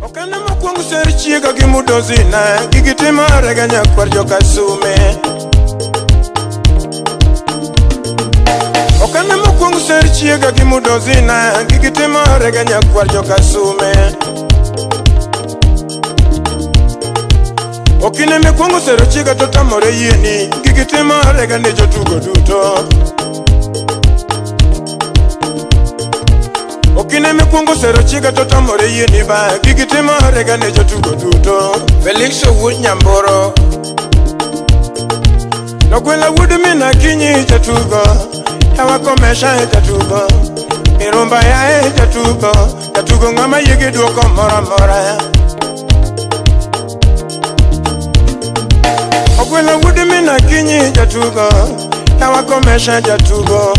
Okane mokwongo ser chiega gi mudozina gigitimore ga nyakwar joka sume. Okane mokwongo ser chiega gi mudozina gigitimore ga nyakwar joka sume. Okine mekwongo ser chiega to tamore yieni gigitimore ga ne jotugo duto. Okine mekwongo sero chiga to tamore yieni ba gigitimore ga ne jotugo duto. Felix Owuoch Nyamboro Nogwela Wood Mina Kinyi jatugo Yawa Komesha jatugo Irumba ya jatugo Jatugo ngama yigi duoko mora mora. Ogwela Wood Mina Kinyi jatugo Yawa Komesha jatugo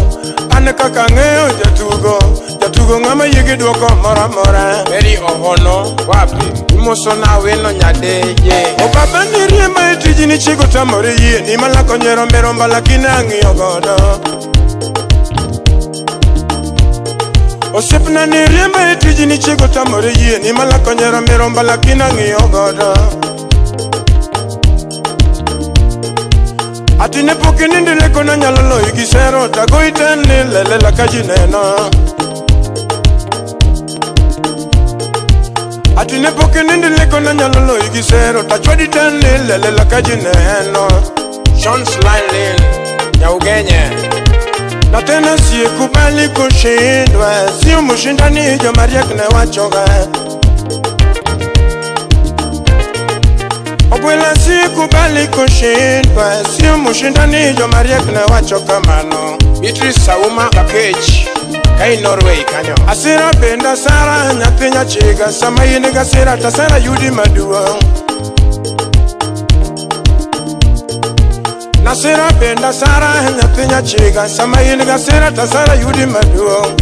Ane kaka ngeo jatugo Jatugo ngama yigi duoko mora mora. Mary Ohono wapi Imoso na weno nyadeje. Obaba ni riemba etiji ni chigo tamore yie ni malako nyerombe mbala kina ng'iyo godo. Osepna ni riemba etiji ni chigo tamore yie ni malako nyerombe mbala kina ng'iyo godo. Atine pokini ndile kona nyalolo igisero tago itani lelela kajineno. Atine pokini ndile kona nyalolo igisero tachwadi tani lelela kajineno. Sean Slyline Nyaugenye. Na tena siye kubali kushindwa, siyo mushindani jo mariak ne wachoga. Obwela siye kubali kushindwa, siyo mushindani jo mariak ne wachoga mano. Beatrice Sauma Kakech Kai Norway kanyo. Asira benda sara nyathinya chiga sama yini gasira tasara yudi maduong. Nasira benda sara nyathinya chiga sama yini gasira tasara yudi maduong.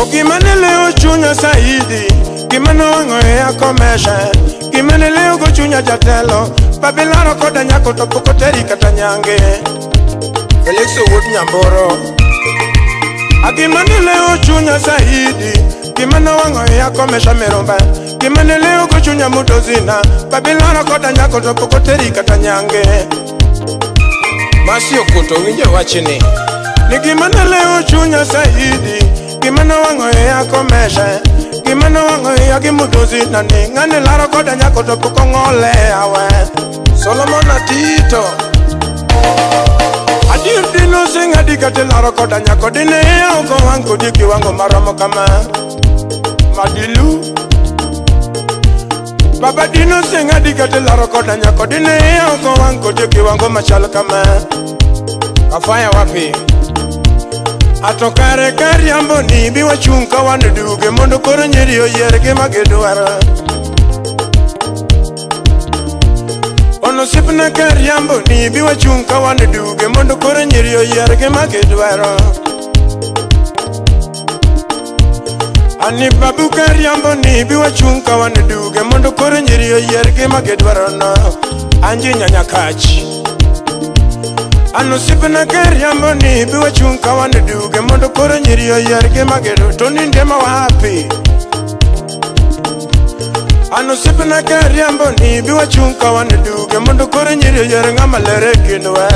Okimane leo chunya saidi Kimano wangoe ya Komesha Kimane leo go chunya jatelo Babilaro koda nyako topoko teri katanyange. Felix Owuoch Nyamboro Akimane leo chunya saidi Kimano wangoe ya Komesha meromba Kimane leo go chunya mudozina Babilaro koda nyako topoko teri katanyange. Masi Okuto winje wachini. Nikimane leo chunya saidi Kimano wangoe ya Komesha Kimano wangoe ya kimudozina ni ngane laro koda nyako topoko ngole awe. Solomon Atito Adir dino singa dikate laro koda nyako dine ya uko wangu diki wangu maromo kama Madilu. Baba dino singa dikate laro koda nyako dine ya uko wangu diki wangu machal kama Kafaya wapi Atokare kariambo ni biwa chunka wanuduge mondo koro nyeri oyerge magedwara. Ono sipna kariambo ni biwa chunka wanuduge mondo koro nyeri oyerge magedwara. Ani babu kariambo ni biwa chunka wanuduge mondo koro nyeri oyerge magedwara no. Anji Nyanyakachi Ano sipna kariambo ni biwa chunka wanuduge mondo koro nyeri oyerge magedwara. Toni ndema wapi Ano sipna kariambo ni biwa chunka wanuduge mondo koro nyeri oyerge ngama lere kinwa.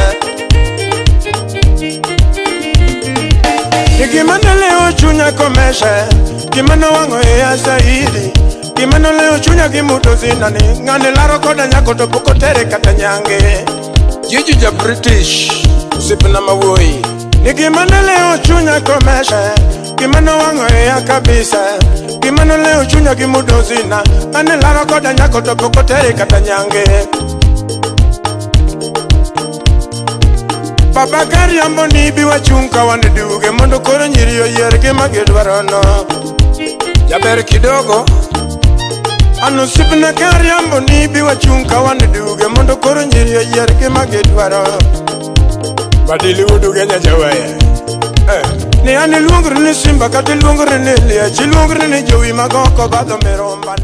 Nikimane leo chunya Komesha Kimano wangoe ya saidi Kimano leo chunya kimudozina ni ngane laro koda nyako topoko tere katanyange. Jiji ja British Sipna Mawoi. Nikimane leo chunya Komesha Kimano wangoe ya kabisa Kimano leo chunya kimudozina ngane laro koda nyako topoko tere katanyange. Baba kariambo ni biwa chunka wanuduge mondo koro nyiri oyerge magedwaro no. Jaber kidogo Ano sipna kariambo ni biwa chunka wanuduge mondo koro nyiri oyerge magedwaro. Badili uduge nyajawaya. Ni ane luongre ni simba kati luongre ni liech luongre ni jowi magoko badho meromba.